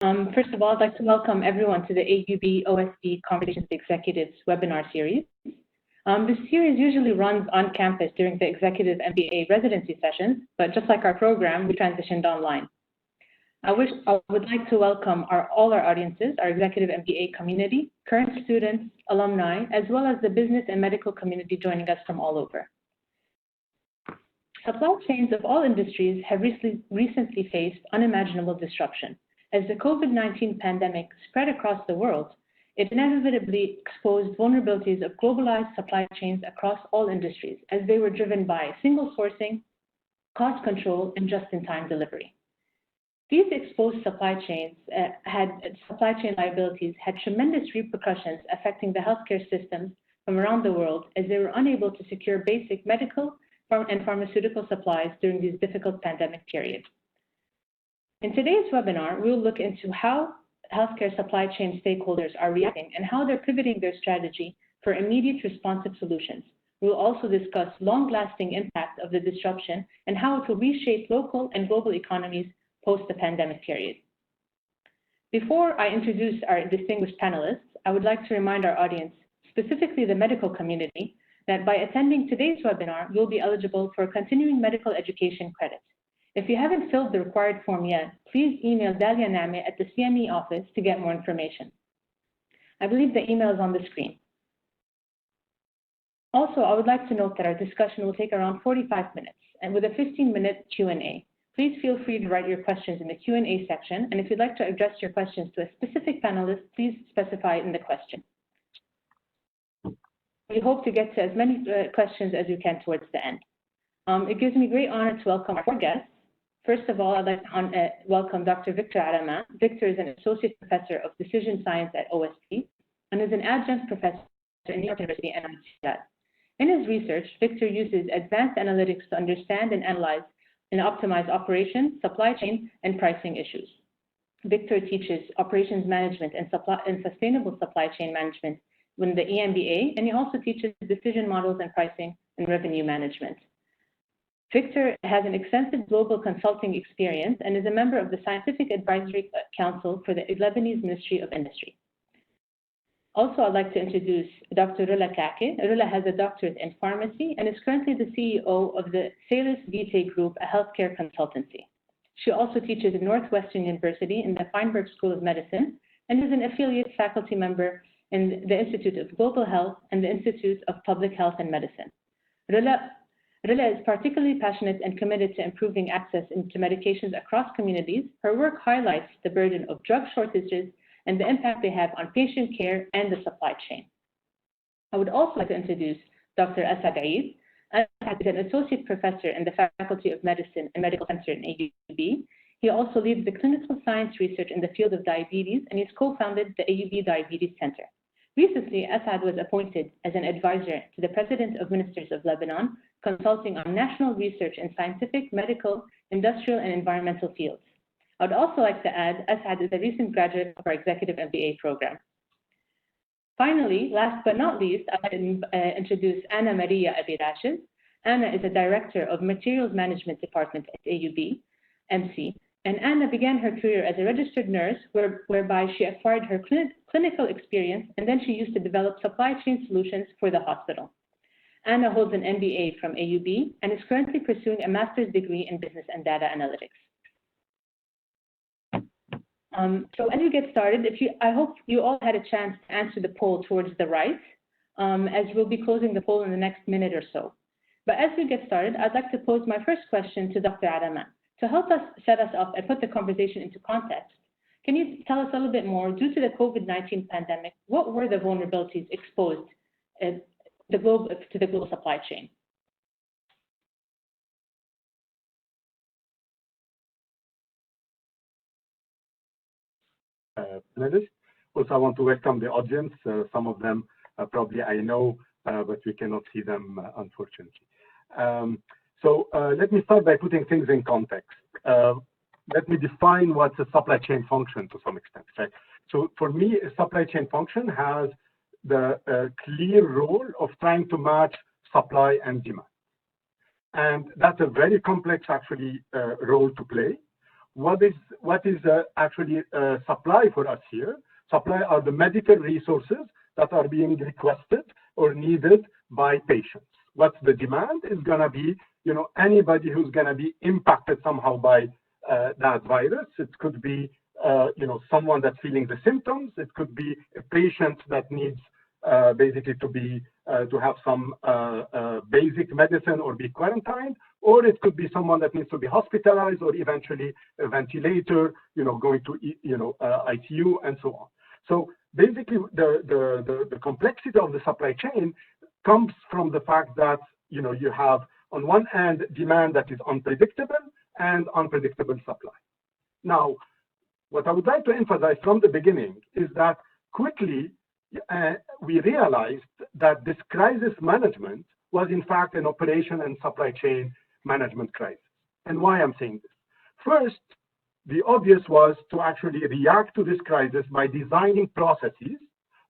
First of all, I'd like to welcome everyone to the AUB OSD Conversations with Executives webinar series. This series usually runs on campus during the Executive MBA residency sessions, but just like our program, we transitioned online. I would like to welcome all our audiences, our Executive MBA community, current students, alumni, as well as the business and medical community joining us from all over. Supply chains of all industries have recently faced unimaginable disruption. As the COVID-19 pandemic spread across the world, it inevitably exposed vulnerabilities of globalized supply chains across all industries, as they were driven by single sourcing, cost control, and just-in-time delivery. These exposed supply chain liabilities had tremendous repercussions affecting the healthcare systems from around the world, as they were unable to secure basic medical and pharmaceutical supplies during these difficult pandemic periods. In today's webinar, we will look into how healthcare supply chain stakeholders are reacting and how they're pivoting their strategy for immediate responsive solutions. We will also discuss long-lasting impact of the disruption and how it will reshape local and global economies post the pandemic period. Before I introduce our distinguished panelists, I would like to remind our audience, specifically the medical community, that by attending today's webinar, you'll be eligible for continuing medical education credit. If you haven't filled the required form yet, please email Dalia Name at the CME office to get more information. I believe the email is on the screen. Also, I would like to note that our discussion will take around 45 minutes, and with a 15-minute Q&A. Please feel free to write your questions in the Q&A section, and if you'd like to address your questions to a specific panelist, please specify it in the question. We hope to get to as many questions as we can towards the end. It gives me great honor to welcome our four guests. First of all, I'd like to welcome Dr. Victor Alaman. Victor is an associate professor of decision science at OSP and is an adjunct professor at New York University and Untitled. In his research, Victor uses advanced analytics to understand and analyze and optimize operations, supply chain, and pricing issues. Victor teaches operations management and sustainable supply chain management in the EMBA, and he also teaches decision models and pricing and revenue management. Victor has an extensive global consulting experience and is a member of the Scientific Advisory Council for the Lebanese Ministry of Industry. Also, I'd like to introduce Dr. Rula Kake. Rula has a doctorate in pharmacy and is currently the CEO of the Salus Vitae Group, a healthcare consultancy. She also teaches at Northwestern University in the Feinberg School of Medicine and is an affiliate faculty member in the Institute of Global Health and the Institute of Public Health and Medicine. Rula is particularly passionate and committed to improving access to medications across communities. Her work highlights the burden of drug shortages and the impact they have on patient care and the supply chain. I would also like to introduce Dr. Asad Eid. Asad is an associate professor in the Faculty of Medicine and Medical Center in AUB. He also leads the clinical science research in the field of diabetes, and he's co-founded the AUB Diabetes Center. Recently, Asad was appointed as an advisor to the President of Ministers of Lebanon, consulting on national research in scientific, medical, industrial, and environmental fields. I would also like to add, Asad is a recent graduate of our Executive MBA program. Finally, last but not least, I'd like to introduce Anna Maria Abirashid. Anna is a director of Materials Management Department at AUBMC, and Anna began her career as a registered nurse, whereby she acquired her clinical experience, and then she used to develop supply chain solutions for the hospital. Anna holds an MBA from AUB and is currently pursuing a master's degree in business and data analytics. So as we get started, I hope you all had a chance to answer the poll towards the right, as we'll be closing the poll in the next minute or so. But as we get started, I'd like to pose my first question to Dr. Alaman. To help us set us up and put the conversation into context, can you tell us a little bit more, due to the COVID-19 pandemic, what were the vulnerabilities exposed to the global supply chain? Also, I want to welcome the audience. Some of them probably I know, but we cannot see them, unfortunately. So let me start by putting things in context. Let me define what's a supply chain function to some extent, right? So for me, a supply chain function has the clear role of trying to match supply and demand. And that's a very complex, actually, role to play. what is actually supply for us here? Supply are the medical resources that are being requested or needed by patients. What's the demand is going to be, anybody who's going to be impacted somehow by that virus. It could be, someone that's feeling the symptoms. It could be a patient that needs basically to have some basic medicine or be quarantined, or it could be someone that needs to be hospitalized or eventually a ventilator, going to ICU and so on. So basically, the complexity of the supply chain comes from the fact that you have on one hand demand that is unpredictable and unpredictable supply. Now, what I would like to emphasize from the beginning is that quickly we realized that this crisis management was in fact an operation and supply chain management crisis. And why I'm saying this? First, the obvious was to actually react to this crisis by designing processes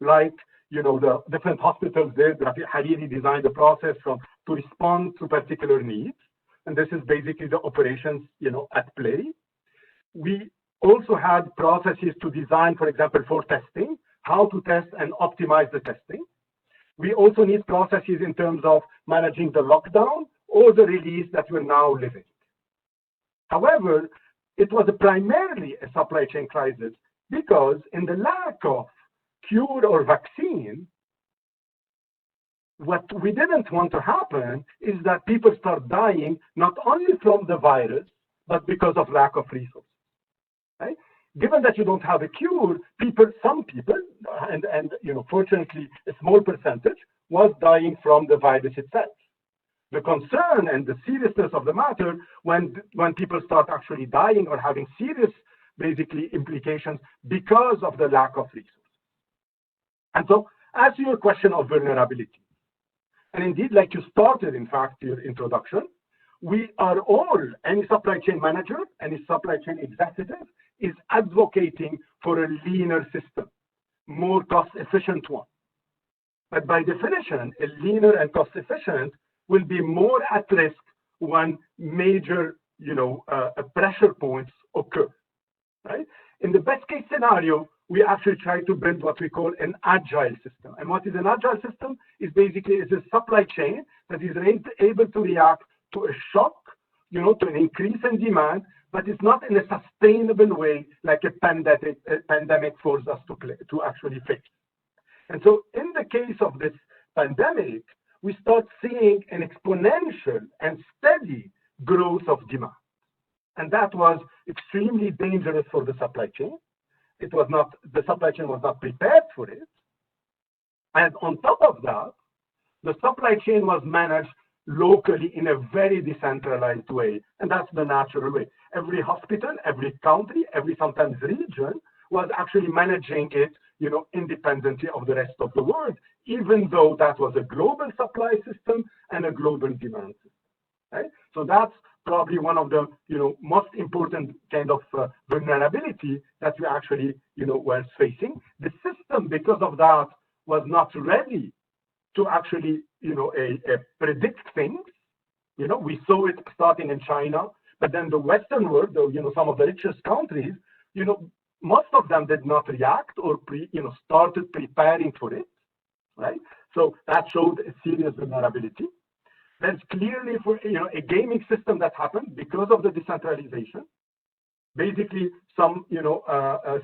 like, the different hospitals did. Hariri designed the process to respond to particular needs. And this is basically the operations, at play. We also had processes to design, for example, for testing, how to test and optimize the testing. We also need processes in terms of managing the lockdown or the release that we're now living. However, it was primarily a supply chain crisis because in the lack of cure or vaccine, what we didn't want to happen is that people start dying not only from the virus, but because of lack of resources. Right? Given that you don't have a cure, some people, and fortunately a small percentage, was dying from the virus itself. The concern and the seriousness of the matter when people start actually dying or having serious, basically, implications because of the lack of resources. And so, as to your question of vulnerability, and indeed, like you started, in fact, your introduction, we are all, any supply chain manager, any supply chain executive, is advocating for a leaner system, more cost-efficient one. But by definition, a leaner and cost-efficient will be more at risk when major, pressure points occur, right? In the best case scenario, we actually try to build what we call an agile system. And what is an agile system is basically a supply chain that is able to react to a shock, to an increase in demand, but it's not in a sustainable way like a pandemic forced us to actually fix. And so in the case of this pandemic, we start seeing an exponential and steady growth of demand. And that was extremely dangerous for the supply chain. The supply chain was not prepared for it. And on top of that, the supply chain was managed locally in a very decentralized way. And that's the natural way. Every hospital, every country, every sometimes region was actually managing it, independently of the rest of the world, even though that was a global supply system and a global demand system. Right? So that's probably one of the, most important kind of vulnerability that we actually, were facing. The system, because of that, was not ready to actually, predict things. We saw it starting in China, but then the Western world, some of the richest countries, most of them did not react or started preparing for it, right? So that showed a serious vulnerability. There's clearly a gaming system that happened because of the decentralization. Basically, some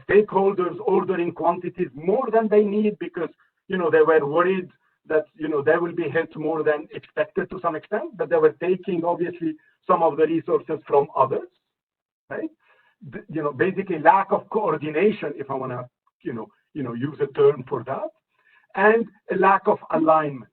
stakeholders ordering quantities more than they need because they were worried that they will be hit more than expected to some extent, but they were taking obviously some of the resources from others, right? Basically lack of coordination, if I want to use a term for that, and a lack of alignment,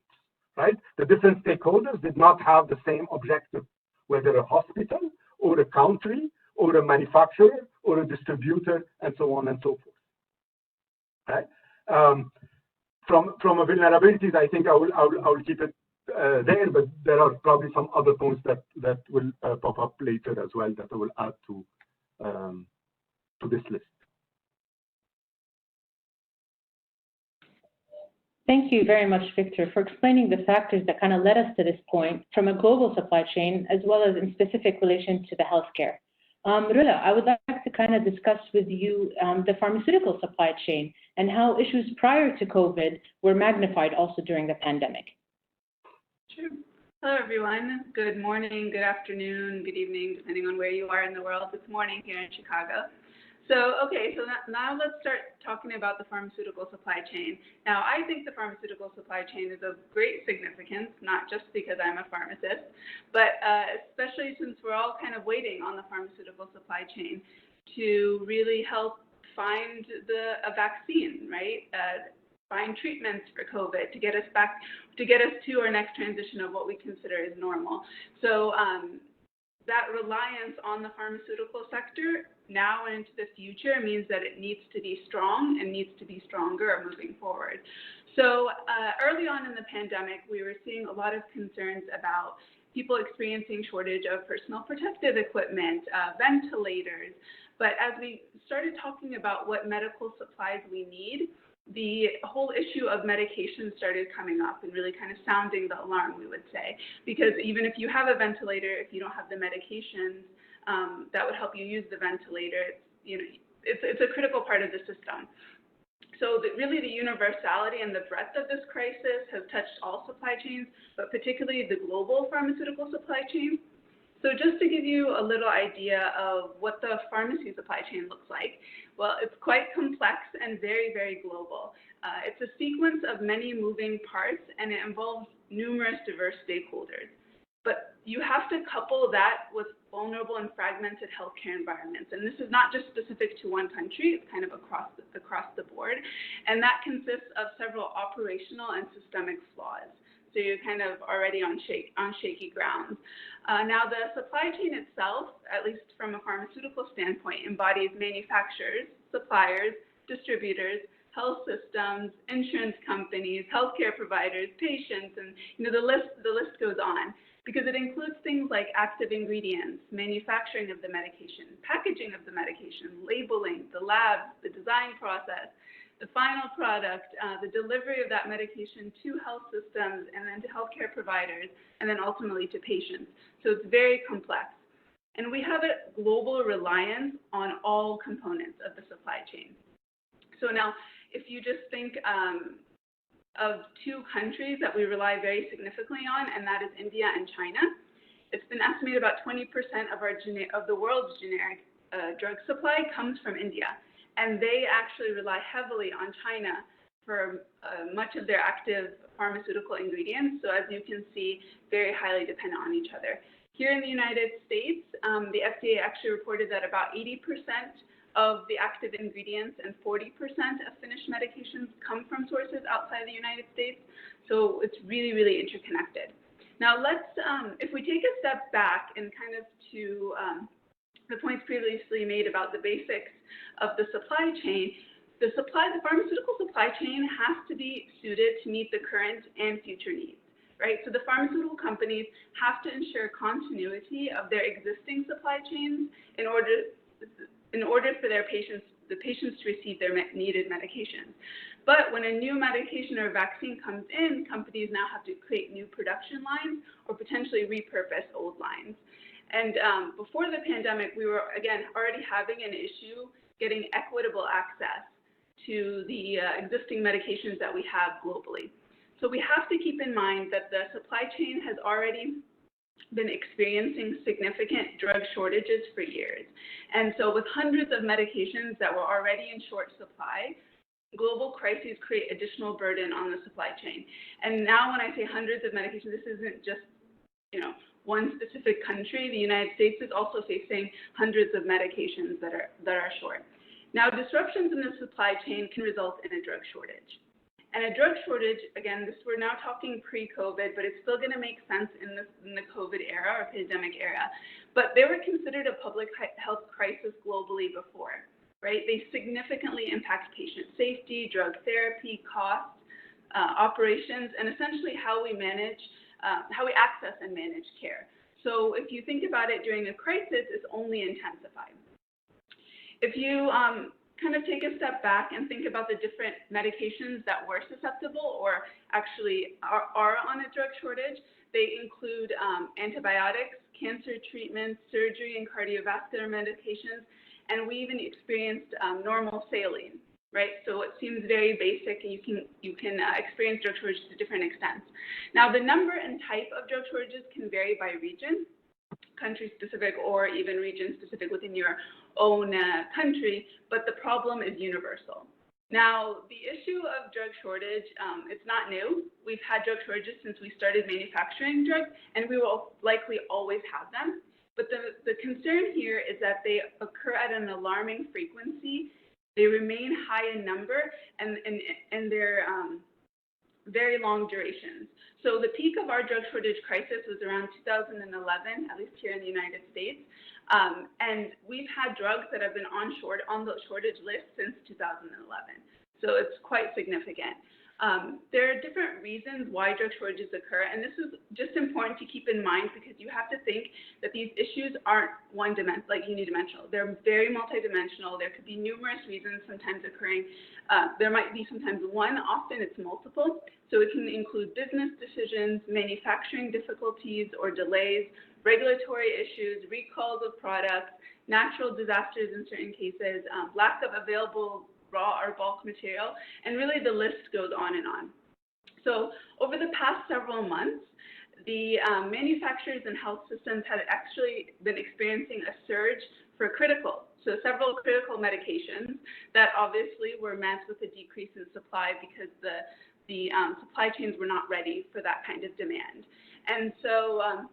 right? The different stakeholders did not have the same objective, whether a hospital or a country or a manufacturer or a distributor, and so on and so forth, right? From a vulnerabilities, I think I will keep it there, but there are probably some other points that will pop up later as well that I will add to this list. Thank you very much, Victor, for explaining the factors that kind of led us to this point from a global supply chain, as well as in specific relation to the healthcare. Rilla, I would like to kind of discuss with you the pharmaceutical supply chain and how issues prior to COVID were magnified also during the pandemic. Sure. Hello, everyone. Good morning, good afternoon, good evening, depending on where you are in the world. It's morning here in Chicago. So now let's start talking about the pharmaceutical supply chain. Now, I think the pharmaceutical supply chain is of great significance, not just because I'm a pharmacist, but especially since we're all kind of waiting on the pharmaceutical supply chain to really help find a vaccine, right? Find treatments for COVID to get us to our next transition of what we consider as normal. So that reliance on the pharmaceutical sector now and into the future means that it needs to be strong and needs to be stronger moving forward. So early on in the pandemic, we were seeing a lot of concerns about people experiencing shortage of personal protective equipment, ventilators. But as we started talking about what medical supplies we need, the whole issue of medication started coming up and really kind of sounding the alarm, we would say, because even if you have a ventilator, if you don't have the medications that would help you use the ventilator, it's a critical part of the system. So really the universality and the breadth of this crisis has touched all supply chains, but particularly the global pharmaceutical supply chain. So just to give you a little idea of what the pharmacy supply chain looks like, well, it's quite complex and very, very global. It's a sequence of many moving parts, and it involves numerous diverse stakeholders. But you have to couple that with vulnerable and fragmented healthcare environments. And this is not just specific to one country, it's kind of across the board. And that consists of several operational and systemic flaws. So you're kind of already on shaky ground. Now, the supply chain itself, at least from a pharmaceutical standpoint, embodies manufacturers, suppliers, distributors, health systems, insurance companies, healthcare providers, patients, and the list goes on, because it includes things like active ingredients, manufacturing of the medication, packaging of the medication, labeling, the lab, the design process, the final product, the delivery of that medication to health systems and then to healthcare providers, and then ultimately to patients. So it's very complex. And we have a global reliance on all components of the supply chain. So now, if you just think of two countries that we rely very significantly on, and that is India and China, it's been estimated about 20% of the world's generic drug supply comes from India. And they actually rely heavily on China for much of their active pharmaceutical ingredients. So as you can see, very highly dependent on each other. Here in the United States, the FDA actually reported that about 80% of the active ingredients and 40% of finished medications come from sources outside the United States. So it's really, really interconnected. Now if we take a step back and kind of to the points previously made about the basics of the supply chain, the pharmaceutical supply chain has to be suited to meet the current and future needs, right? So the pharmaceutical companies have to ensure continuity of their existing supply chains in order for the patients to receive their needed medications. But when a new medication or vaccine comes in, companies now have to create new production lines or potentially repurpose old lines. And before the pandemic, we were, again, already having an issue getting equitable access to the existing medications that we have globally. So we have to keep in mind that the supply chain has already been experiencing significant drug shortages for years. And so with hundreds of medications that were already in short supply, global crises create additional burden on the supply chain. And now when I say hundreds of medications, this isn't just, one specific country. The United States is also facing hundreds of medications that are short. Now, disruptions in the supply chain can result in a drug shortage. And a drug shortage, again, we're now talking pre-COVID, but it's still going to make sense in the COVID era or pandemic era. But they were considered a public health crisis globally before, right? They significantly impact patient safety, drug therapy, costs, operations, and essentially how we access and manage care. So if you think about it during a crisis, it's only intensified. If you kind of take a step back and think about the different medications that were susceptible or actually are on a drug shortage, they include antibiotics, cancer treatments, surgery, and cardiovascular medications, and we even experienced normal saline, right? So it seems very basic, and you can experience drug shortages to different extents. Now, the number and type of drug shortages can vary by region, country-specific or even region-specific within your own country, but the problem is universal. Now, the issue of drug shortage, it's not new. We've had drug shortages since we started manufacturing drugs, and we will likely always have them. But the concern here is that they occur at an alarming frequency. They remain high in number, and they're very long durations. So the peak of our drug shortage crisis was around 2011, at least here in the United States. And we've had drugs that have been on the shortage list since 2011. So it's quite significant. There are different reasons why drug shortages occur, and this is just important to keep in mind because you have to think that these issues aren't unidimensional. They're very multidimensional. There could be numerous reasons sometimes occurring. There might be sometimes one, often it's multiple. So it can include business decisions, manufacturing difficulties or delays, regulatory issues, recalls of products, natural disasters in certain cases, lack of available raw or bulk material, and really the list goes on and on. So over the past several months, the manufacturers and health systems have actually been experiencing a surge for several critical medications that obviously were met with a decrease in supply because the supply chains were not ready for that kind of demand. And so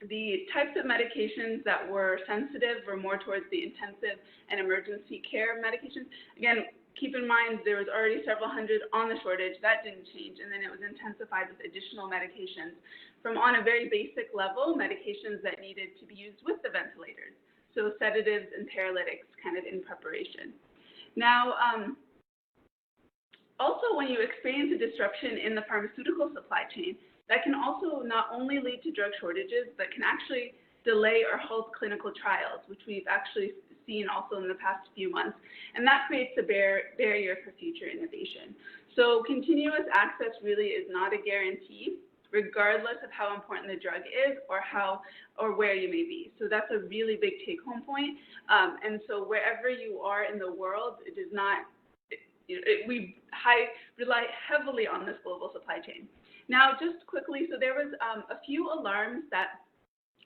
the types of medications that were sensitive were more towards the intensive and emergency care medications. Again, keep in mind there was already several hundred on the shortage. That didn't change, and then it was intensified with additional medications from on a very basic level, medications that needed to be used with the ventilators. So sedatives and paralytics kind of in preparation. Now, also when you experience a disruption in the pharmaceutical supply chain, that can also not only lead to drug shortages, but can actually delay or halt clinical trials, which we've actually seen also in the past few months. And that creates a barrier for future innovation. So continuous access really is not a guarantee, regardless of how important the drug is or where you may be. So that's a really big take-home point. And so wherever you are in the world, it is not, we rely heavily on this global supply chain. Now, just quickly, so there was a few alarms that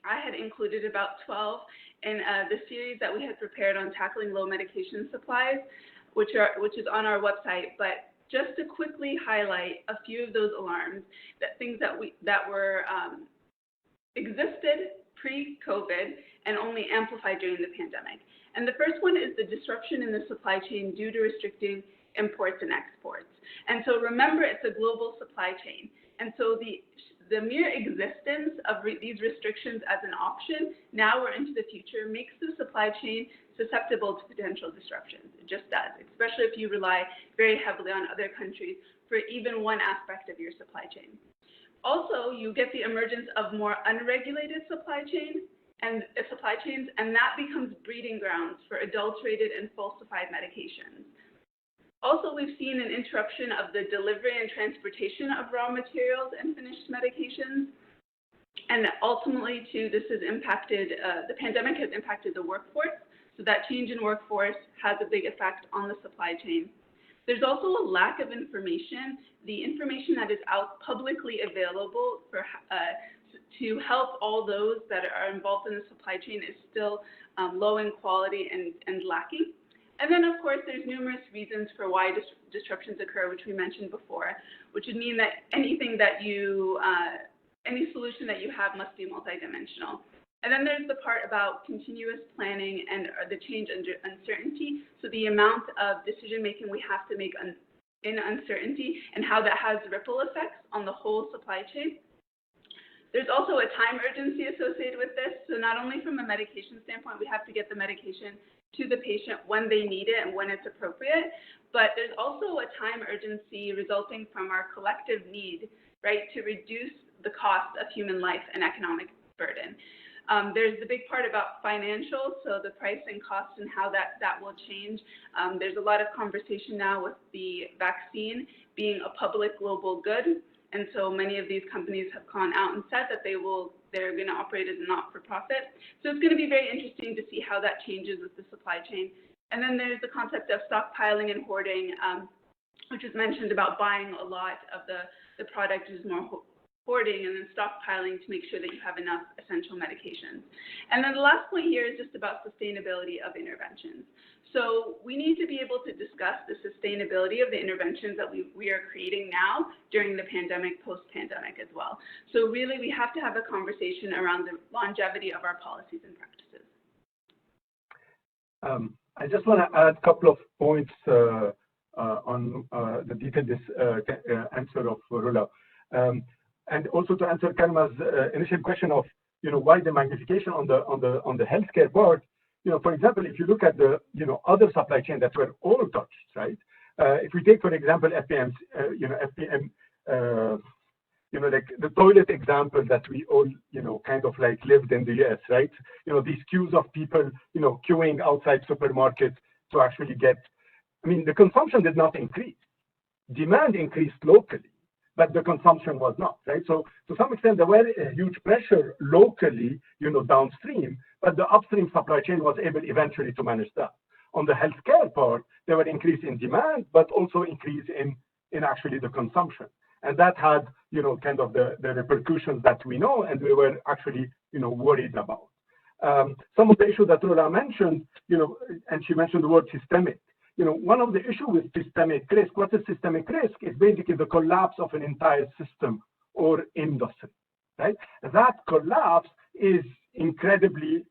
I had included, about 12, in the series that we had prepared on tackling low medication supplies, which is on our website. But just to quickly highlight a few of those alarms, things that were existed pre-COVID and only amplified during the pandemic. And the first one is the disruption in the supply chain due to restricting imports and exports. And so remember, it's a global supply chain. And so the mere existence of these restrictions as an option now or into the future makes the supply chain susceptible to potential disruptions. It just does, especially if you rely very heavily on other countries for even one aspect of your supply chain. Also, you get the emergence of more unregulated supply chains, and that becomes breeding grounds for adulterated and falsified medications. Also, we've seen an interruption of the delivery and transportation of raw materials and finished medications. And ultimately, too, this has impacted, the pandemic has impacted the workforce. So that change in workforce has a big effect on the supply chain. There's also a lack of information. The information that is publicly available to help all those that are involved in the supply chain is still low in quality and lacking. And then, of course, there's numerous reasons for why disruptions occur, which we mentioned before, which would mean that any solution that you have must be multidimensional. And then there's the part about continuous planning and the change under uncertainty. So the amount of decision-making we have to make in uncertainty and how that has ripple effects on the whole supply chain. There's also a time urgency associated with this. So not only from a medication standpoint, we have to get the medication to the patient when they need it and when it's appropriate, but there's also a time urgency resulting from our collective need, right, to reduce the cost of human life and economic burden. There's the big part about financial, so the price and cost and how that will change. There's a lot of conversation now with the vaccine being a public global good. And so many of these companies have gone out and said that they're going to operate as a not-for-profit. So it's going to be very interesting to see how that changes with the supply chain. And then there's the concept of stockpiling and hoarding, which was mentioned about buying a lot of the product is more hoarding and then stockpiling to make sure that you have enough essential medications. And then the last point here is just about sustainability of interventions. So we need to be able to discuss the sustainability of the interventions that we are creating now during the pandemic, post-pandemic as well. So really we have to have a conversation around the longevity of our policies and practices. I just want to add a couple of points on the detailed answer of Rula. And also to answer Karma's initial question of, why the magnification on the healthcare part. For example, if you look at the, other supply chain that were all touched, right? If we take, for example, FPM, like the toilet example that we all, kind of like lived in the US, right? These queues of people, queuing outside supermarkets to actually get, the consumption did not increase. Demand increased locally, but the consumption was not, right? So to some extent, there were a huge pressure locally, downstream, but the upstream supply chain was able eventually to manage that. On the healthcare part, there were increase in demand, but also increase in actually the consumption. And that had, kind of the repercussions that we know, and we were actually, worried about. Some of the issues that Rula mentioned, and she mentioned the word systemic. One of the issues with systemic risk, what is systemic risk? Is basically the collapse of an entire system or industry, right? That collapse is incredibly,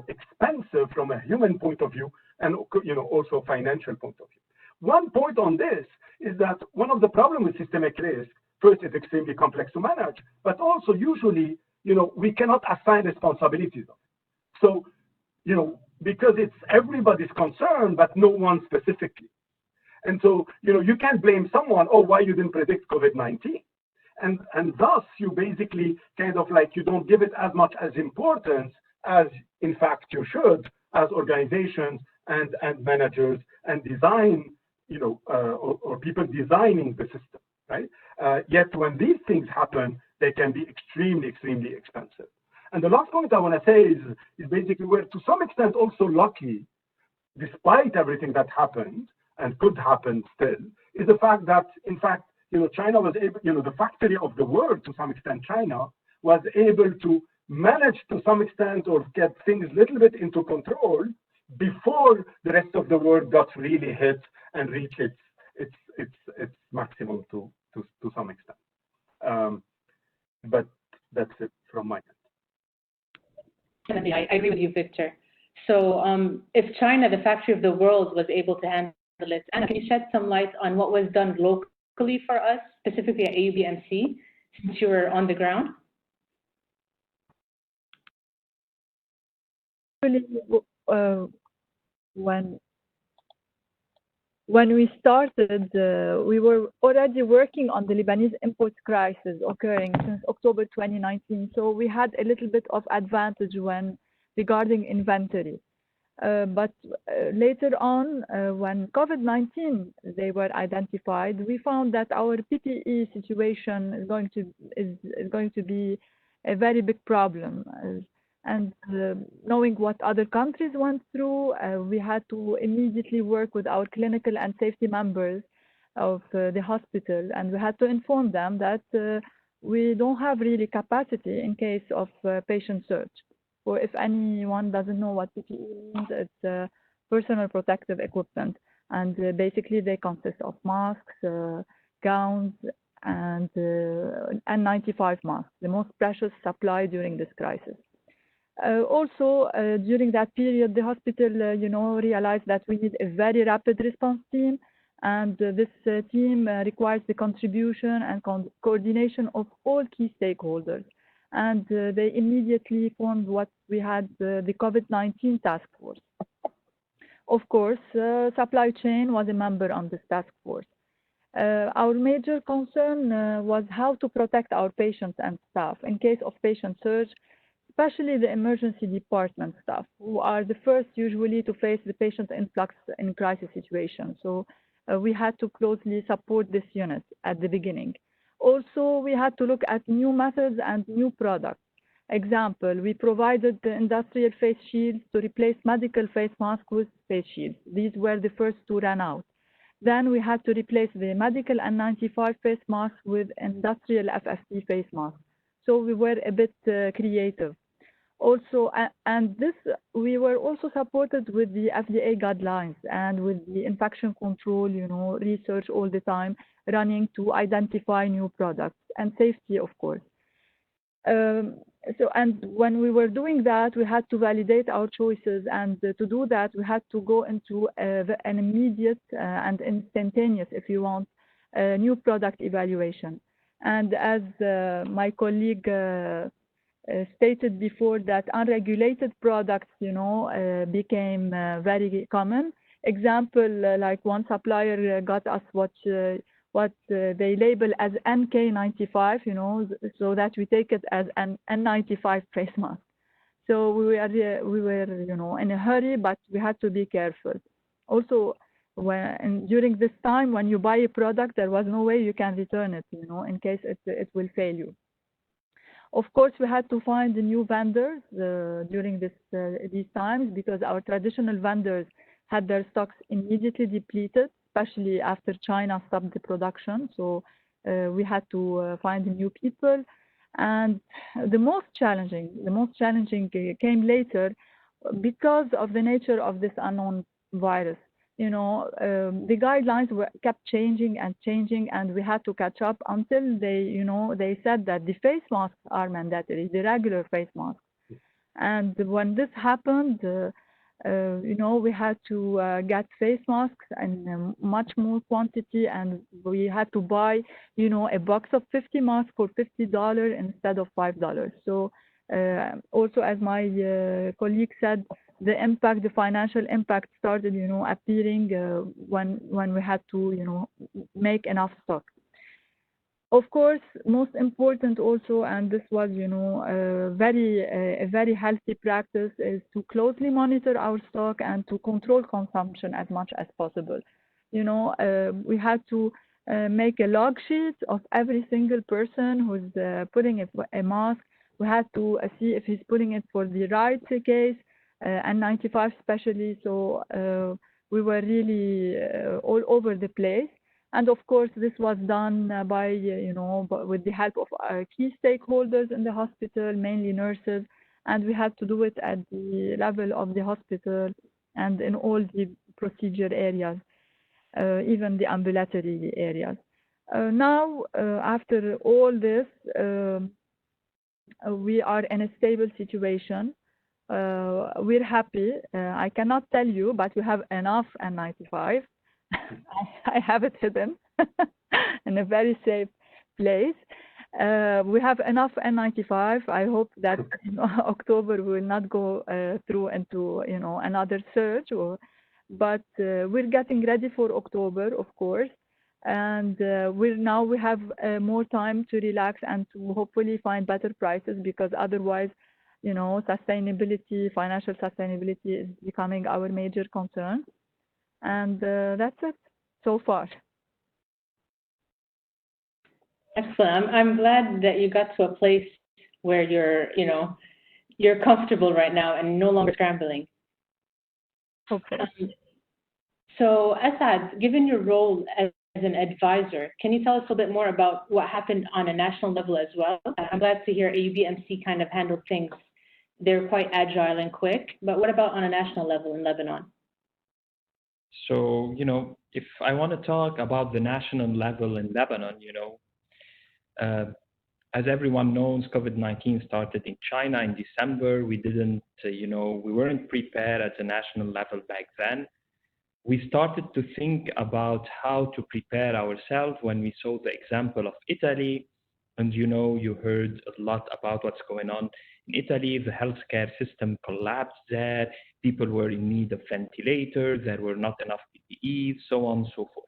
expensive from a human point of view and, also financial point of view. One point on this is that one of the problems with systemic risk, first, it's extremely complex to manage, but also usually, we cannot assign responsibilities. So, because it's everybody's concern, but no one specifically. And so, you can't blame someone, why you didn't predict COVID-19. And thus, you basically kind of like, you don't give it as much as importance as, in fact, you should as organizations and managers and design, or people designing the system, right? Yet when these things happen, they can be extremely, extremely expensive. And the last point I want to say is basically we're to some extent also lucky, despite everything that happened and could happen still, is the fact that, in fact, China was able, the factory of the world, to some extent, China, was able to manage to some extent or get things a little bit into control before the rest of the world got really hit and reached its maximum to some extent. But that's it from my end. I agree with you, Victor. So if China, the factory of the world, was able to handle it, and can you shed some light on what was done locally for us, specifically at AUBMC, since you were on the ground? When we started, we were already working on the Lebanese import crisis occurring since October 2019. So we had a little bit of advantage regarding inventory. But later on, when COVID-19 they were identified, we found that our PPE situation is going to be a very big problem. And knowing what other countries went through, we had to immediately work with our clinical and safety members of the hospital, and we had to inform them that we don't have really capacity in case of patient surge. Or if anyone doesn't know what PPE means, it's personal protective equipment. And basically they consist of masks, gowns, and N95 masks, the most precious supply during this crisis. Also, during that period, the hospital, realized that we need a very rapid response team, and this team requires the contribution and coordination of all key stakeholders. And they immediately formed what we had the COVID-19 task force. Of course, supply chain was a member on this task force. Our major concern was how to protect our patients and staff in case of patient surge, especially the emergency department staff, who are the first usually to face the patient influx in crisis situations. So we had to closely support this unit at the beginning. Also, we had to look at new methods and new products. Example, we provided the industrial face shields to replace medical face masks with face shields. These were the first to run out. Then we had to replace the medical N95 face masks with industrial FFP face masks. So we were a bit creative. Also, and this, we were also supported with the FDA guidelines and with the infection control, research all the time running to identify new products and safety, of course. And when we were doing that, we had to validate our choices, and to do that, we had to go into an immediate and instantaneous, if you want, new product evaluation. And as my colleague stated before, that unregulated products, became very common. Example, like one supplier got us what they label as NK95, so that we take it as an N95 face mask. So we were, in a hurry, but we had to be careful. Also, during this time, when you buy a product, there was no way you can return it, in case it will fail you. Of course, we had to find new vendors during these times, because our traditional vendors had their stocks immediately depleted, especially after China stopped the production. So we had to find new people. And the most challenging came later because of the nature of this unknown virus. The guidelines kept changing, and we had to catch up until they said that the face masks are mandatory, the regular face masks. And when this happened, we had to get face masks in much more quantity, and we had to buy, a box of 50 masks for $50 instead of $5. So also, as my colleague said, the financial impact started, appearing when we had to, make enough stock. Of course, most important also, and this was, a very healthy practice, is to closely monitor our stock and to control consumption as much as possible. We had to make a log sheet of every single person who's putting a mask. We had to see if he's putting it for the right case, N95 especially. So we were really all over the place. And of course, this was done by, with the help of our key stakeholders in the hospital, mainly nurses, and we had to do it at the level of the hospital and in all the procedure areas, even the ambulatory areas. Now, after all this, we are in a stable situation. We're happy. I cannot tell you, but we have enough N95. I have it hidden in a very safe place. We have enough N95. I hope that in October we will not go through into another surge. But we're getting ready for October, of course, and we have more time to relax and to hopefully find better prices, because otherwise, financial sustainability is becoming our major concern. And that's it so far. Excellent. I'm glad that you got to a place where you're comfortable right now and no longer scrambling. Hopefully. So Asad, given your role as an advisor, can you tell us a bit more about what happened on a national level as well? I'm glad to hear AUBMC kind of handled things. They're quite agile and quick, but what about on a national level in Lebanon? So, if I want to talk about the national level in Lebanon, as everyone knows, COVID-19 started in China in December. We didn't, we weren't prepared at the national level back then. We started to think about how to prepare ourselves when we saw the example of Italy. And, you heard a lot about what's going on in Italy. The healthcare system collapsed there. People were in need of ventilators. There were not enough PPEs, so on and so forth.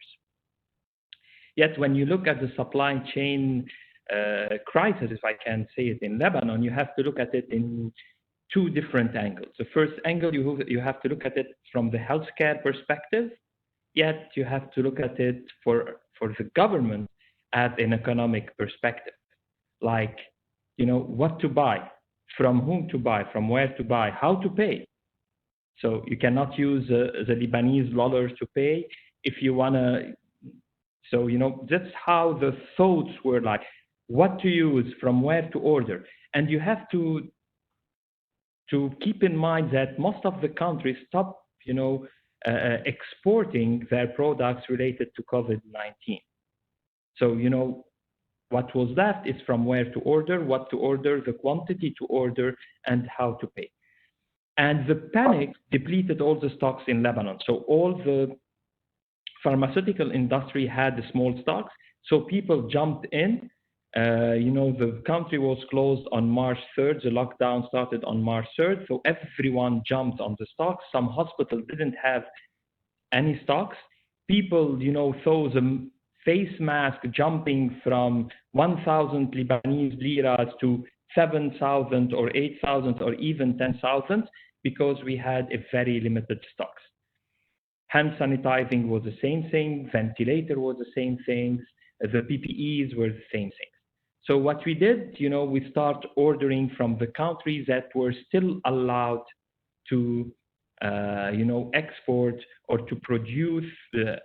Yet, when you look at the supply chain crisis, if I can say it, in Lebanon, you have to look at it in two different angles. The first angle, you have to look at it from the healthcare perspective, yet you have to look at it for the government at an economic perspective, like, what to buy, from whom to buy, from where to buy, how to pay. So you cannot use the Lebanese dollars to pay if you want to. So, that's how the thoughts were, like, what to use, from where to order. And you have to keep in mind that most of the countries stopped, exporting their products related to COVID-19. So, what was left is from where to order, what to order, the quantity to order, and how to pay. And the panic depleted all the stocks in Lebanon. So all the pharmaceutical industry had the small stocks. So people jumped in. The country was closed on March 3rd. The lockdown started on March 3rd. So everyone jumped on the stocks. Some hospitals didn't have any stocks. People, saw the face mask jumping from 1,000 Lebanese liras to 7,000 or 8,000 or even 10,000 because we had a very limited stocks. Hand sanitizing was the same thing. Ventilator was the same things. The PPEs were the same things. So what we did, we start ordering from the countries that were still allowed to, export or to produce the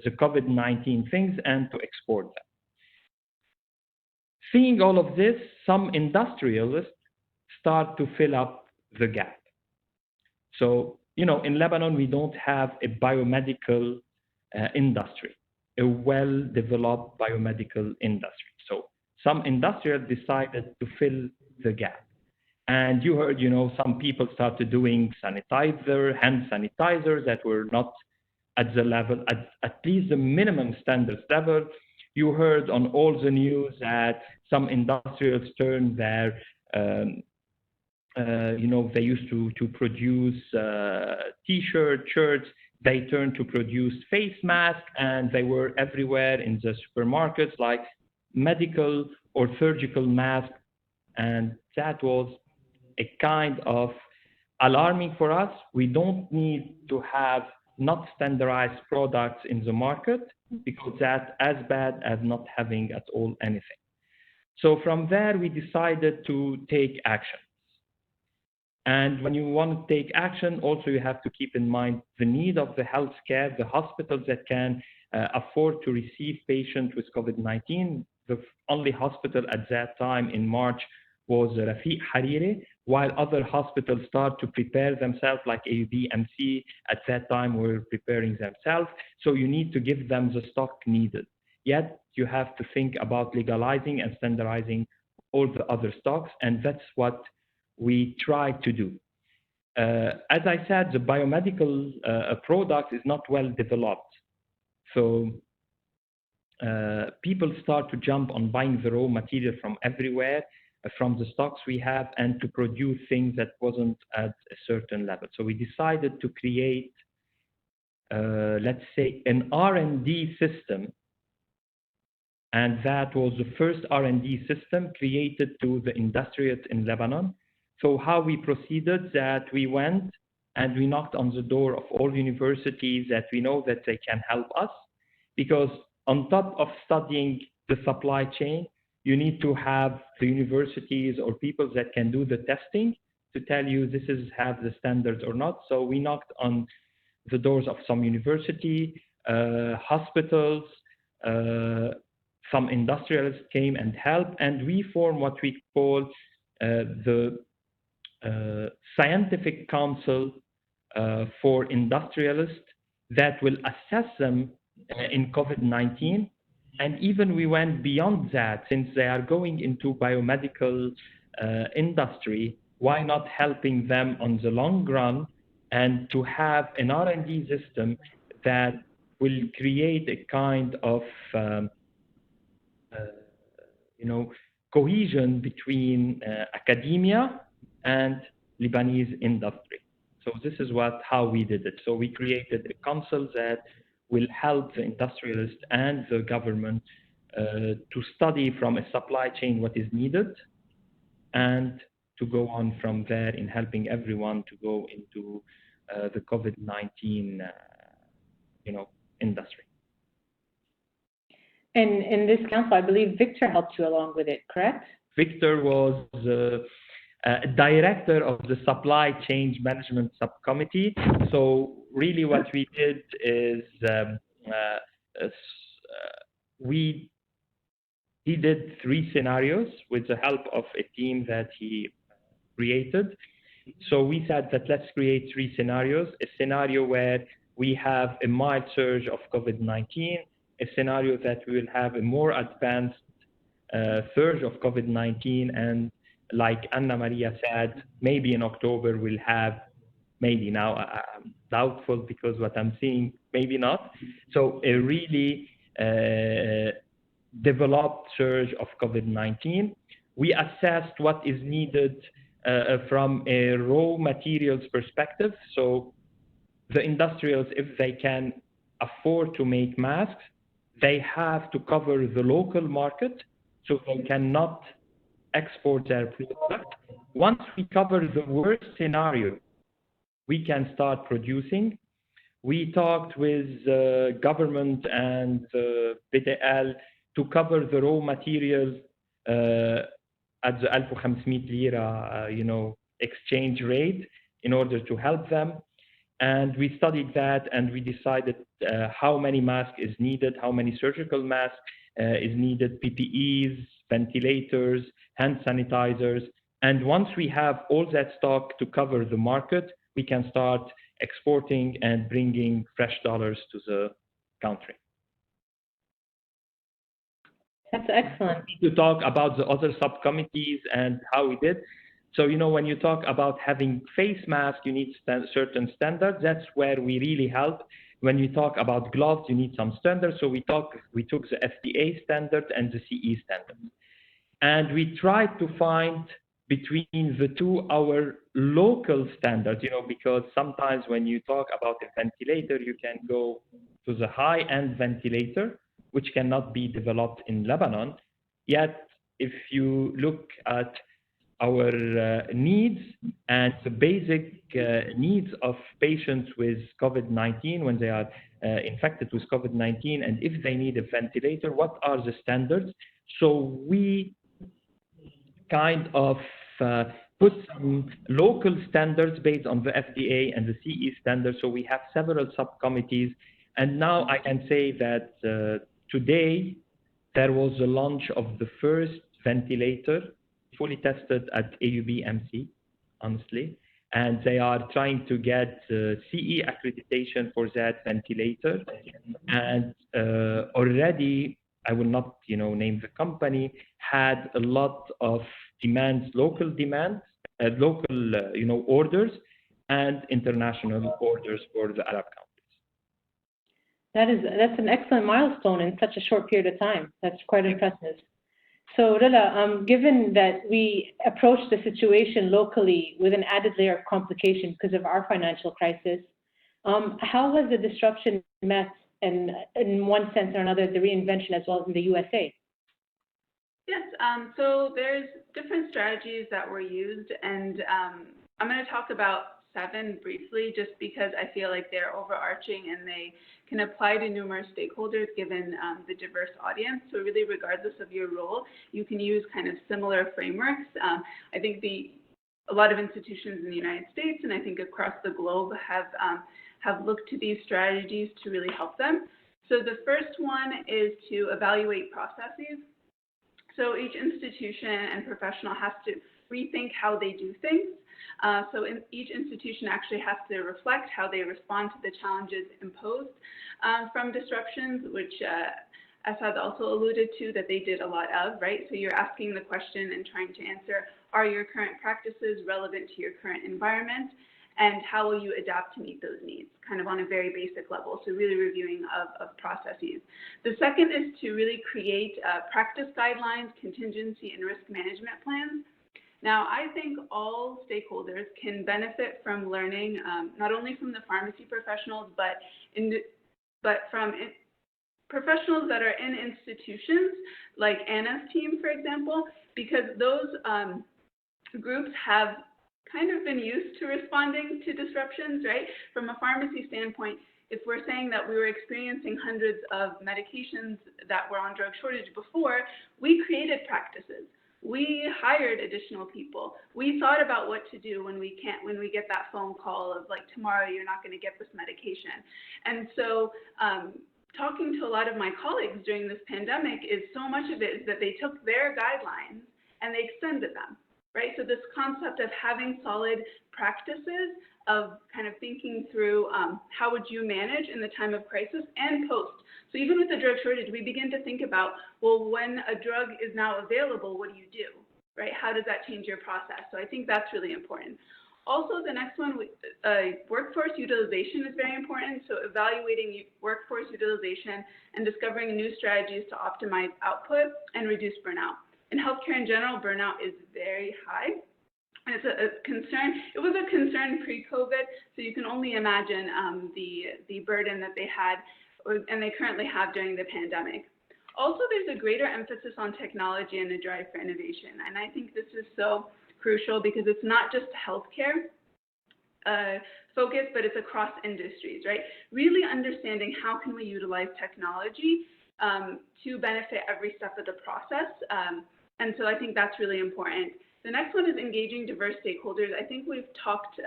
COVID-19 things and to export them. Seeing all of this, some industrialists start to fill up the gap. So, in Lebanon, we don't have a biomedical industry, a well-developed biomedical industry. So some industrials decided to fill the gap. And you heard, some people started doing hand sanitizers that were not at the level, at least the minimum standards level. You heard on all the news that some industrials turned their, they used to produce T-shirts, shirts. They turned to produce face masks, and they were everywhere in the supermarkets, like medical or surgical masks. And that was a kind of alarming for us. We don't need to have not standardized products in the market because that's as bad as not having at all anything. So from there, we decided to take action. And when you want to take action, also you have to keep in mind the need of the healthcare, the hospitals that can afford to receive patients with COVID-19. The only hospital at that time in March was Rafiq Hariri, while other hospitals start to prepare themselves, like AUBMC at that time were preparing themselves. So you need to give them the stock needed. Yet you have to think about legalizing and standardizing all the other stocks, and that's what we try to do. As I said, the biomedical product is not well developed. So people start to jump on buying the raw material from everywhere, from the stocks we have, and to produce things that wasn't at a certain level. So we decided to create, let's say, an R&D system. And that was the first R&D system created to the industrialists in Lebanon. So how we proceeded, that we went and we knocked on the door of all universities that we know that they can help us. Because on top of studying the supply chain, you need to have the universities or people that can do the testing to tell you this is have the standards or not. So we knocked on the doors of some university, hospitals, some industrialists came and helped, and we formed what we call the Scientific Council for Industrialists that will assess them in COVID-19. And even we went beyond that, since they are going into biomedical industry, why not helping them on the long run and to have an R&D system that will create a kind of cohesion between academia and Lebanese industry. So this is how we did it. So we created a council that will help the industrialists and the government to study from a supply chain what is needed, and to go on from there in helping everyone to go into the COVID-19 industry. in this council, I believe Victor helped you along with it, correct? Victor was director of the supply chain management subcommittee. So really what we did is he did 3 scenarios with the help of a team that he created. So we said that let's create 3 scenarios: a scenario where we have a mild surge of COVID-19, a scenario that we will have a more advanced surge of COVID-19, and like Anna Maria said, maybe in October we'll have, maybe now I'm doubtful because what I'm seeing, maybe not. So a really developed surge of COVID-19. We assessed what is needed from a raw materials perspective. So the industrials, if they can afford to make masks, they have to cover the local market, so they cannot export their product. Once we cover the worst scenario, we can start producing. We talked with government and BTL to cover the raw materials at the 1500 lira, exchange rate in order to help them. And we studied that, and we decided how many masks is needed, how many surgical masks is needed, PPEs, ventilators, hand sanitizers. And once we have all that stock to cover the market, we can start exporting and bringing fresh dollars to the country. That's excellent. To talk about the other subcommittees and how we did. So, when you talk about having face masks, you need certain standards. That's where we really help. When you talk about gloves, you need some standards. So we took the FDA standard and the CE standard. And we tried to find between the two our local standards, because sometimes when you talk about a ventilator, you can go to the high-end ventilator, which cannot be developed in Lebanon. Yet, if you look at our needs and the basic needs of patients with COVID-19 when they are infected with COVID-19, and if they need a ventilator, what are the standards? So we kind of put some local standards based on the FDA and the CE standards. So we have several subcommittees. And now I can say that today there was a launch of the first ventilator fully tested at AUBMC, honestly, and they are trying to get CE accreditation for that ventilator. And already, I will not, name the company, had a lot of demands, local demands, local, orders, and international orders for the Arab countries. That's an excellent milestone in such a short period of time. That's quite impressive. So, Rilla, given that we approached the situation locally with an added layer of complication because of our financial crisis, how was the disruption met in one sense or another, the reinvention as well as in the USA? Yes, so there's different strategies that were used, and I'm going to talk about 7 briefly, just because I feel like they're overarching and they can apply to numerous stakeholders given the diverse audience. So really, regardless of your role, you can use kind of similar frameworks. I think a lot of institutions in the United States and I think across the globe have looked to these strategies to really help them. So the first one is to evaluate processes. So each institution and professional has to rethink how they do things. So each institution actually has to reflect how they respond to the challenges imposed from disruptions, which Asad also alluded to that they did a lot of, right? So you're asking the question and trying to answer, are your current practices relevant to your current environment? And how will you adapt to meet those needs, kind of on a very basic level, so really reviewing of processes. The second is to really create practice guidelines, contingency, and risk management plans. Now, I think all stakeholders can benefit from learning, not only from the pharmacy professionals, but from professionals that are in institutions, like Anna's team, for example, because those groups have kind of been used to responding to disruptions, right? From a pharmacy standpoint, if we're saying that we were experiencing hundreds of medications that were on drug shortage before, we created practices. We hired additional people. We thought about what to do when we get that phone call of like, tomorrow you're not going to get this medication. And so talking to a lot of my colleagues during this pandemic is so much of it is that they took their guidelines and they extended them, right? So this concept of having solid practices of kind of thinking through how would you manage in the time of crisis and post. So even with the drug shortage, we begin to think about, well, when a drug is now available, what do you do, right? How does that change your process? So I think that's really important. Also, the next one, workforce utilization is very important. So evaluating workforce utilization and discovering new strategies to optimize output and reduce burnout. In healthcare in general, burnout is very high. And it's a concern. It was a concern pre-COVID, so you can only imagine the burden that they had and they currently have during the pandemic. Also, there's a greater emphasis on technology and a drive for innovation. And I think this is so crucial because it's not just healthcare focus, but it's across industries, right? Really understanding how can we utilize technology to benefit every step of the process. And so I think that's really important. The next one is engaging diverse stakeholders. I think we've talked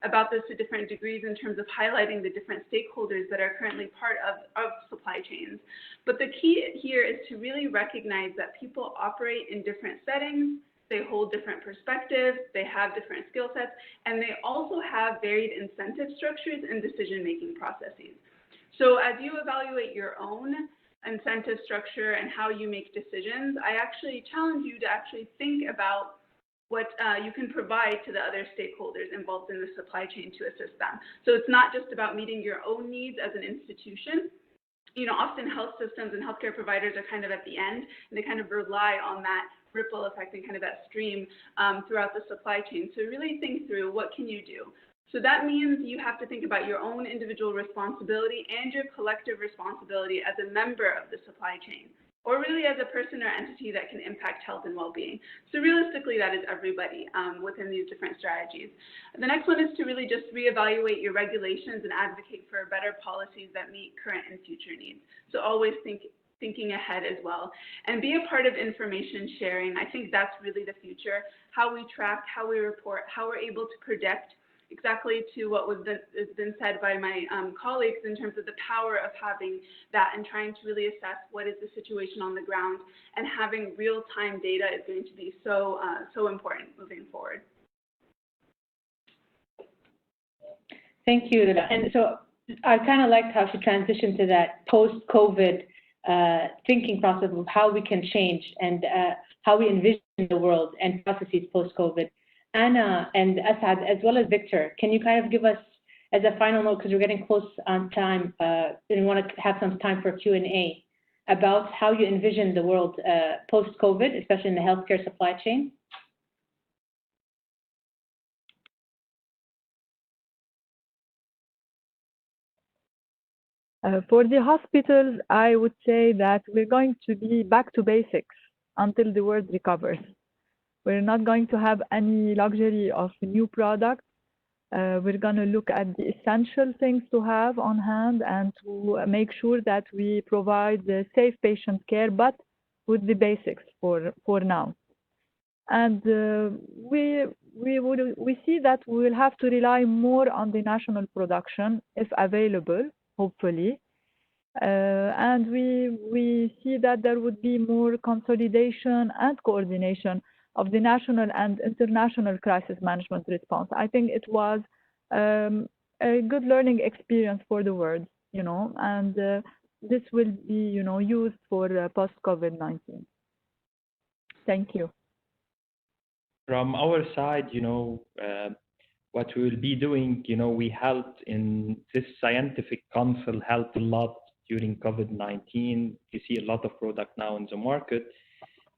about this to different degrees in terms of highlighting the different stakeholders that are currently part of supply chains. But the key here is to really recognize that people operate in different settings, they hold different perspectives, they have different skill sets, and they also have varied incentive structures and decision-making processes. So as you evaluate your own incentive structure and how you make decisions, I actually challenge you to actually think about what you can provide to the other stakeholders involved in the supply chain to assist them. So it's not just about meeting your own needs as an institution. You know, often health systems and healthcare providers are kind of at the end, and they kind of rely on that ripple effect and kind of that stream throughout the supply chain. So really think through, what can you do? So that means you have to think about your own individual responsibility and your collective responsibility as a member of the supply chain, or really as a person or entity that can impact health and well-being. So realistically, that is everybody within these different strategies. The next one is to really just reevaluate your regulations and advocate for better policies that meet current and future needs. So always thinking ahead as well. And be a part of information sharing. I think that's really the future. How we track, how we report, how we're able to predict, exactly to what has been said by my colleagues in terms of the power of having that and trying to really assess what is the situation on the ground, and having real-time data is going to be so important moving forward. Thank you. And so I kind of liked how she transitioned to that post-COVID thinking process of how we can change and how we envision the world and processes post-COVID. Anna and Asad, as well as Victor, can you kind of give us, as a final note, because we're getting close on time, and we want to have some time for Q&A, about how you envision the world post-COVID, especially in the healthcare supply chain? For the hospitals, I would say that we're going to be back to basics until the world recovers. We're not going to have any luxury of new products. We're going to look at the essential things to have on hand and to make sure that we provide the safe patient care, but with the basics for now. And we see that we will have to rely more on the national production, if available, hopefully. And we see that there would be more consolidation and coordination of the national and international crisis management response. I think it was a good learning experience for the world, you know, and this will be, you know, used for post-COVID-19. Thank you. From our side, you know, what we will be doing, you know, we helped in this scientific council, helped a lot during COVID-19. You see a lot of product now in the market.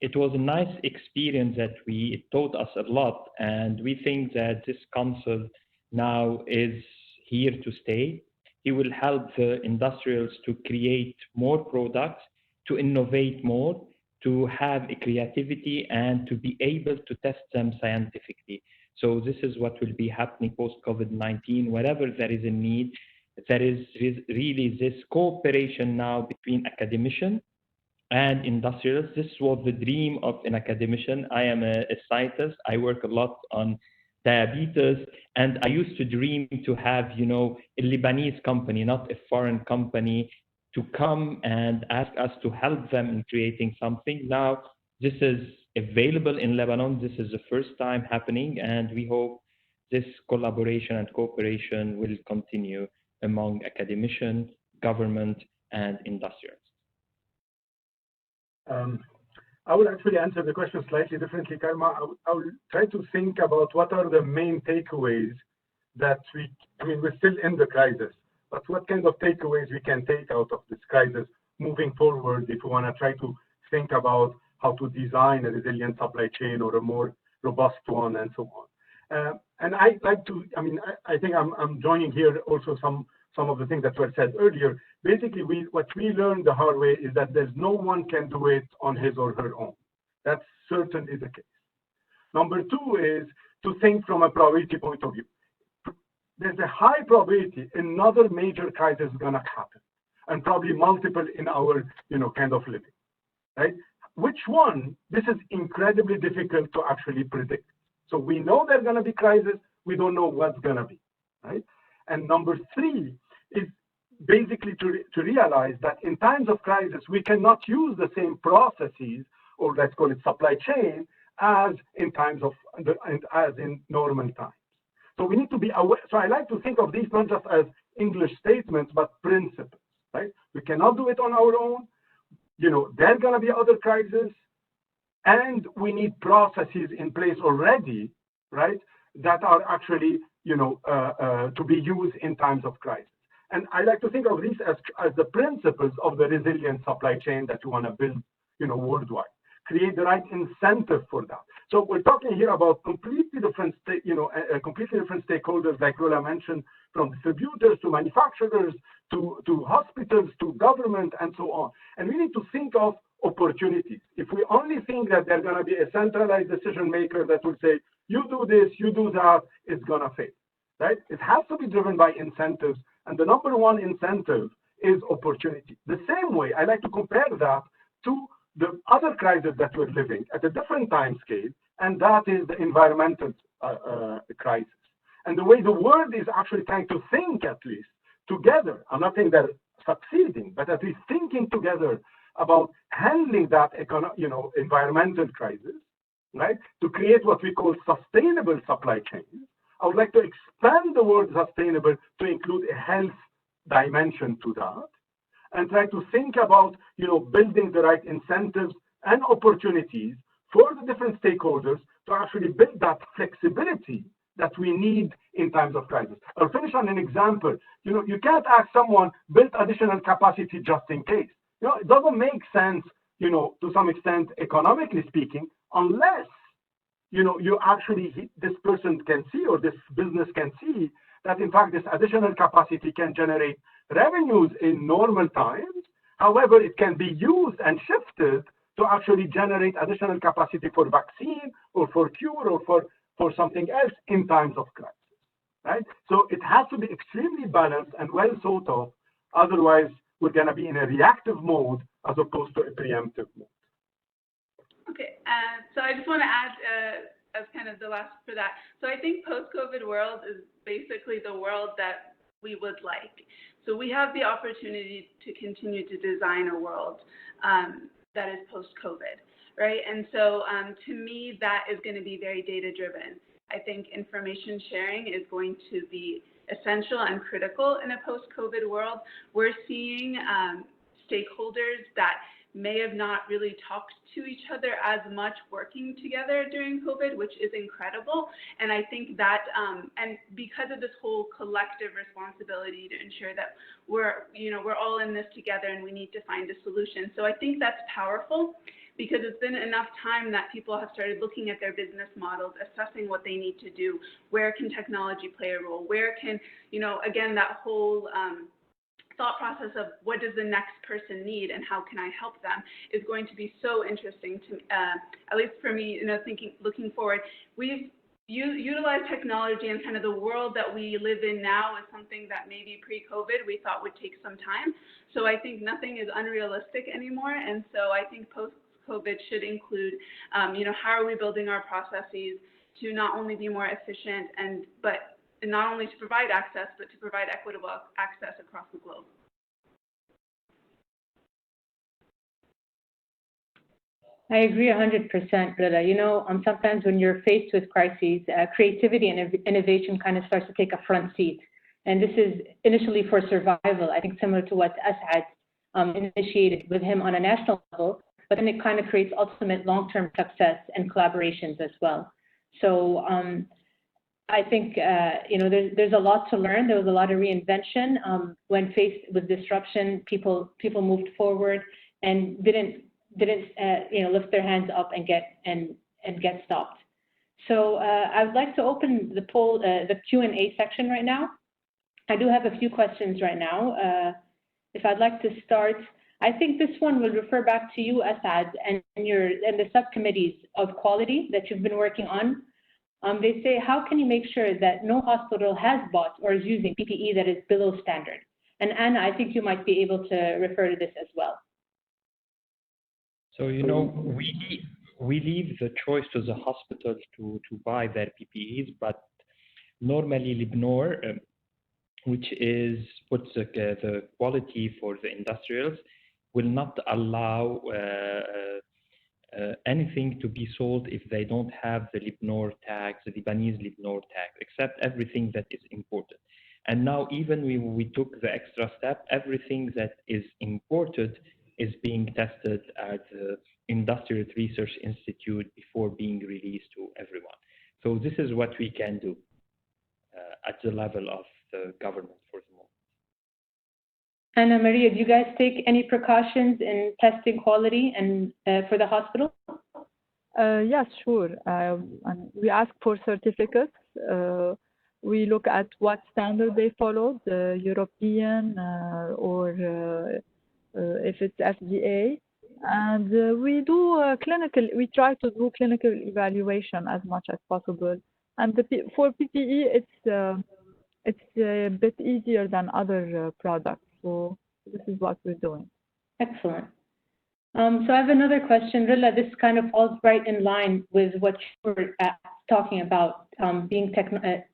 It was a nice experience that it taught us a lot, and we think that this council now is here to stay. It will help the industrials to create more products, to innovate more, to have a creativity, and to be able to test them scientifically. So this is what will be happening post-COVID-19. Wherever there is a need, there is really this cooperation now between academicians and industrialists. This was the dream of an academician. I am a scientist. I work a lot on diabetes, and I used to dream to have, a Lebanese company, not a foreign company, to come and ask us to help them in creating something. Now, this is available in Lebanon. This is the first time happening, and we hope this collaboration and cooperation will continue among academicians, government, and industrialists. I will actually answer the question slightly differently, Karma. I will try to think about what are the main takeaways that we're still in the crisis, but what kind of takeaways we can take out of this crisis moving forward if we want to try to think about how to design a resilient supply chain or a more robust one and so on. And I like to, I think I'm joining here also some of the things that were said earlier. Basically, what we learned the hard way is that there's no one can do it on his or her own. That's certainly the case. Number two is to think from a probability point of view. There's a high probability another major crisis is going to happen, and probably multiple in our, kind of living, right? Which one? This is incredibly difficult to actually predict. So we know there's going to be crisis. We don't know what's going to be, right? And number three is basically to realize that in times of crisis, we cannot use the same processes, or let's call it supply chain, as in times of, as in normal times. So we need to be aware. So I like to think of these not just as English statements, but principles, right? We cannot do it on our own. There's going to be other crises, and we need processes in place already, right, that are actually, to be used in times of crisis. And I like to think of these as the principles of the resilient supply chain that you want to build, worldwide. Create the right incentive for that. So we're talking here about completely different, completely different stakeholders, like Lola mentioned, from distributors to manufacturers to hospitals to government and so on. And we need to think of opportunities. If we only think that there's going to be a centralized decision maker that will say, you do this, you do that, it's going to fail, right? It has to be driven by incentives. And the number one incentive is opportunity. The same way, I like to compare that to the other crisis that we're living at a different time scale, and that is the environmental crisis. And the way the world is actually trying to think, at least, together. I'm not saying they're succeeding, but at least thinking together about handling that environmental crisis, right? To create what we call sustainable supply chains. I would like to expand the word sustainable to include a health dimension to that, and try to think about, building the right incentives and opportunities for the different stakeholders to actually build that flexibility that we need in times of crisis. I'll finish on an example. You can't ask someone build additional capacity just in case. It doesn't make sense, to some extent, economically speaking, unless you actually, this person can see, or this business can see, that in fact this additional capacity can generate revenues in normal times. However, it can be used and shifted to actually generate additional capacity for vaccine or for cure or for something else in times of crisis, right? So it has to be extremely balanced and well thought of. Otherwise, we're going to be in a reactive mode as opposed to a preemptive mode. Okay, so I just want to add as kind of the last for that. So I think post-COVID world is basically the world that we would like. So we have the opportunity to continue to design a world that is post-COVID, right? And so to me, that is going to be very data-driven. I think information sharing is going to be essential and critical in a post-COVID world. We're seeing stakeholders that may have not really talked to each other as much working together during COVID, which is incredible. And I think that, and because of this whole collective responsibility to ensure that we're all in this together and we need to find a solution. So I think that's powerful, because it's been enough time that people have started looking at their business models, assessing what they need to do. Where can technology play a role? Where can, again, that whole thought process of what does the next person need and how can I help them is going to be so interesting to, at least for me, looking forward. We've, utilize technology and kind of the world that we live in now is something that maybe pre-COVID we thought would take some time. So I think nothing is unrealistic anymore. And so I think post-COVID should include, how are we building our processes to not only be more efficient but not only to provide access, but to provide equitable access across the globe. I agree 100%, Rilla. Sometimes when you're faced with crises, creativity and innovation kind of starts to take a front seat. And this is initially for survival, I think similar to what Asad initiated with him on a national level, but then it kind of creates ultimate long-term success and collaborations as well. So I think, there's a lot to learn. There was a lot of reinvention. When faced with disruption, people moved forward and didn't lift their hands up and get stopped. So I would like to open the poll, the Q&A section right now. I do have a few questions right now. If I'd like to start, I think this one will refer back to you, Asad, and the subcommittees of quality that you've been working on. They say, how can you make sure that no hospital has bought or is using PPE that is below standard? And Anna, I think you might be able to refer to this as well. So, we leave the choice to the hospitals to buy their PPEs, but normally LIBNOR, which puts the quality for the industrials, will not allow anything to be sold if they don't have the LIBNOR tags, the Lebanese LIBNOR tag, except everything that is imported. And now even we took the extra step, everything that is imported is being tested at the Industrial Research Institute before being released to everyone. So this is what we can do at the level of the government for the moment. Anna Maria, do you guys take any precautions in testing quality and for the hospital? Yes, sure. We ask for certificates. We look at what standard they follow, the European or if it's FDA. And we try to do clinical evaluation as much as possible. And for PPE, it's a bit easier than other products. So this is what we're doing. Excellent. So I have another question. Rilla, this kind of falls right in line with what you were talking about, being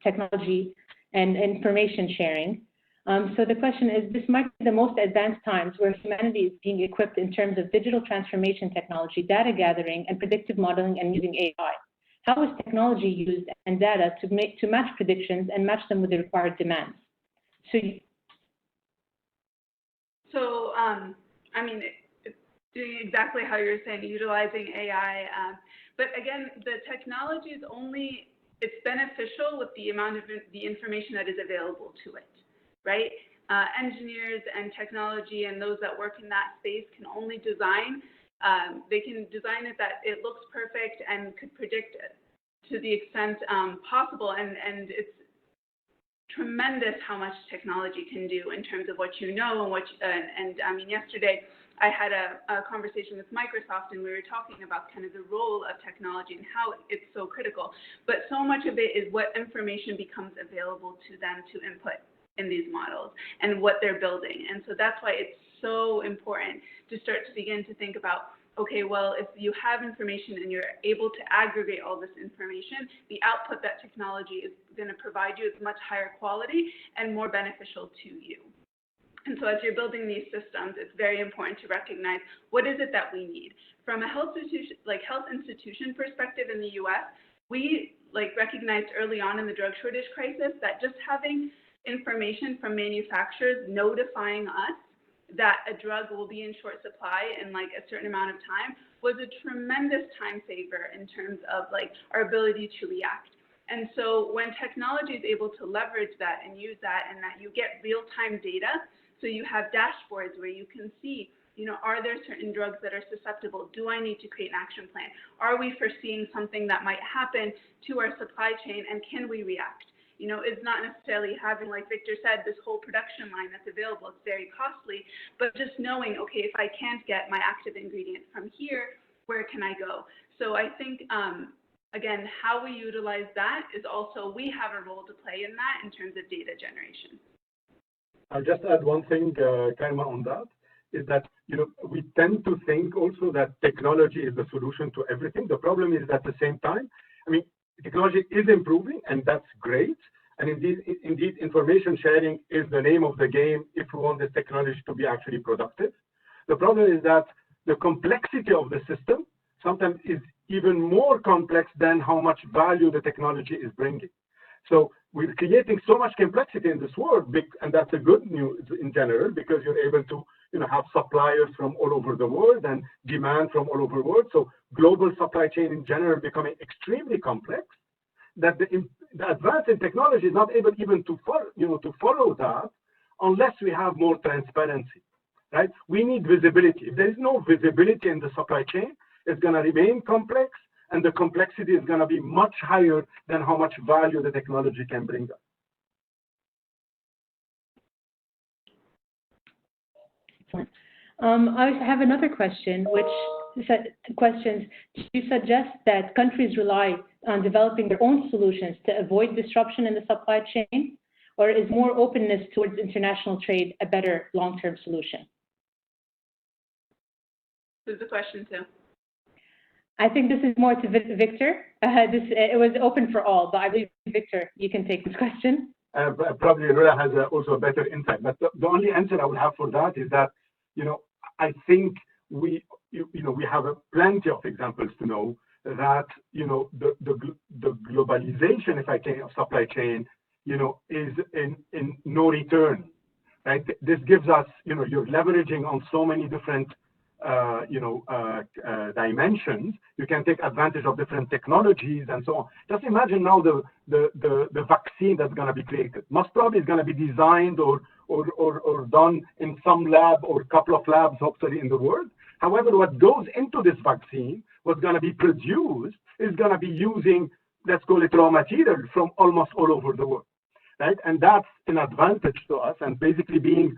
technology and information sharing. So the question is, this might be the most advanced times where humanity is being equipped in terms of digital transformation technology, data gathering, and predictive modeling and using AI. How is technology used and data to match predictions and match them with the required demands? So doing exactly how you're saying, utilizing AI. But again, the technology is it's beneficial with the amount of the information that is available to it, right? Engineers and technology and those that work in that space can only design. They can design it that it looks perfect and could predict it to the extent possible. And it's tremendous how much technology can do in terms of what you know and yesterday I had a conversation with Microsoft and we were talking about kind of the role of technology and how it's so critical. But so much of it is what information becomes available to them to input in these models and what they're building. And so that's why it's so important to start to begin to think about, okay, well, if you have information and you're able to aggregate all this information, the output that technology is going to provide you is much higher quality and more beneficial to you. And so as you're building these systems, it's very important to recognize what is it that we need. From a health institution perspective in the US, we recognized early on in the drug shortage crisis that just having information from manufacturers notifying us that a drug will be in short supply in a certain amount of time was a tremendous time saver in terms of our ability to react. And so when technology is able to leverage that and use that, and that you get real-time data, so you have dashboards where you can see, are there certain drugs that are susceptible? Do I need to create an action plan? Are we foreseeing something that might happen to our supply chain, and can we react? It's not necessarily having, like Victor said, this whole production line that's available. It's very costly, but just knowing, okay, if I can't get my active ingredient from here, where can I go? So I think again, how we utilize that is also, we have a role to play in that in terms of data generation. I'll just add one thing, Karima, on that, is that, we tend to think also that technology is the solution to everything. The problem is that at the same time, I mean, technology is improving, and that's great. And indeed, information sharing is the name of the game if we want this technology to be actually productive. The problem is that the complexity of the system sometimes is even more complex than how much value the technology is bringing. So we're creating so much complexity in this world, and that's a good news in general, because you're able to have suppliers from all over the world and demand from all over the world. So global supply chain in general becoming extremely complex, that the advance in technology is not able even to follow that unless we have more transparency, right? We need visibility. If there is no visibility in the supply chain, it's going to remain complex, and the complexity is going to be much higher than how much value the technology can bring us. I have another question, which questions: do you suggest that countries rely on developing their own solutions to avoid disruption in the supply chain, or is more openness towards international trade a better long-term solution? Who's the question to? I think this is more to Victor. It was open for all, but I believe, Victor, you can take this question. Probably Rula has also a better insight, but the only answer I would have for that is that, I think we have plenty of examples to know that, the globalization, if I can, of supply chain, is in no return, right? This gives us, you're leveraging on so many different dimensions. You can take advantage of different technologies and so on. Just imagine now the vaccine that's going to be created. Most probably is going to be designed or done in some lab or a couple of labs, hopefully, in the world. However, what goes into this vaccine, what's going to be produced, is going to be using, let's call it, raw material from almost all over the world, right? And that's an advantage to us. And basically being,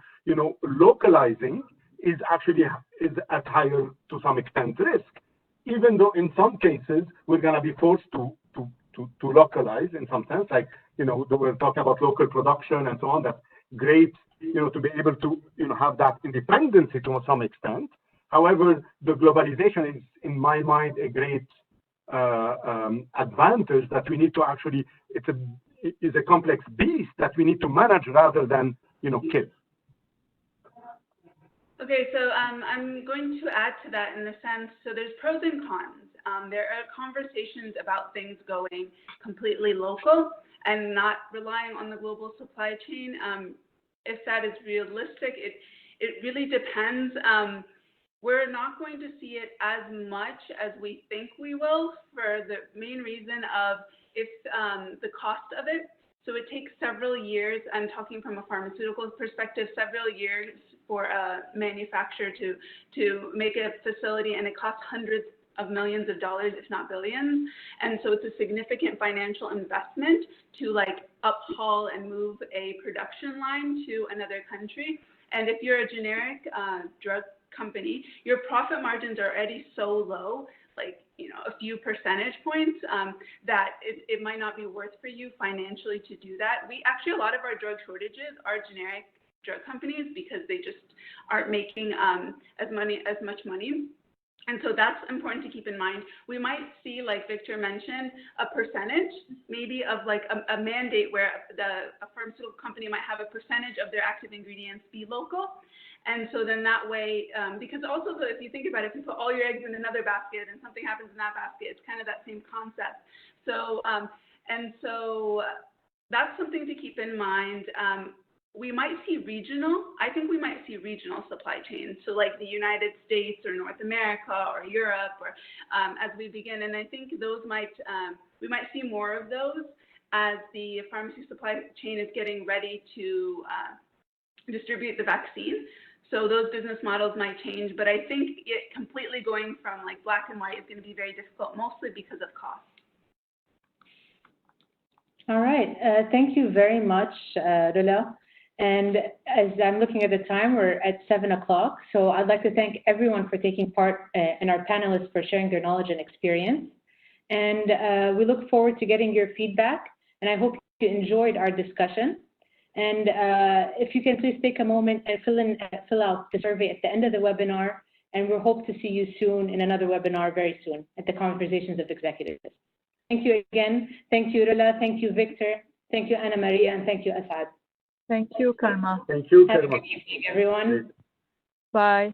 localizing is actually at higher, to some extent, risk, even though in some cases we're going to be forced to localize in some sense, like, we're talking about local production and so on. That's great, to be able to, have that independency to some extent. However, the globalization is, in my mind, a great advantage that we need to actually, it is a complex beast that we need to manage rather than, kill. Okay, so I'm going to add to that in the sense, so there's pros and cons. There are conversations about things going completely local and not relying on the global supply chain. If that is realistic, it really depends. We're not going to see it as much as we think we will, for the main reason of the cost of it. So it takes several years, I'm talking from a pharmaceutical perspective, several years for a manufacturer to make a facility, and it costs hundreds of millions of dollars, if not billions. And so it's a significant financial investment to uphaul and move a production line to another country. And if you're a generic drug company, your profit margins are already so low, a few percentage points, that it might not be worth for you financially to do that. A lot of our drug shortages are generic drug companies because they just aren't making as much money. And so that's important to keep in mind. We might see, like Victor mentioned, a percentage maybe of a mandate where a pharmaceutical company might have a percentage of their active ingredients be local. And so then that way, because also if you think about it, if you put all your eggs in another basket and something happens in that basket, it's kind of that same concept. So, and so that's something to keep in mind. We might see I think we might see regional supply chains. So like the United States or North America or Europe, or as we begin. And I think those we might see more of those as the pharmacy supply chain is getting ready to distribute the vaccine. So those business models might change, but I think it completely going from black and white is going to be very difficult, mostly because of cost. All right, thank you very much, Rula. And as I'm looking at the time, we're at 7 o'clock. So I'd like to thank everyone for taking part, and our panelists for sharing their knowledge and experience. And we look forward to getting your feedback. And I hope you enjoyed our discussion. And if you can please take a moment and fill out the survey at the end of the webinar. And we hope to see you soon in another webinar very soon at the Conversations of Executives. Thank you again. Thank you, Rila. Thank you, Victor. Thank you, Anna Maria. And thank you, Asad. Thank you, Karma. Thank you, Have a Karma. good evening, everyone. Bye.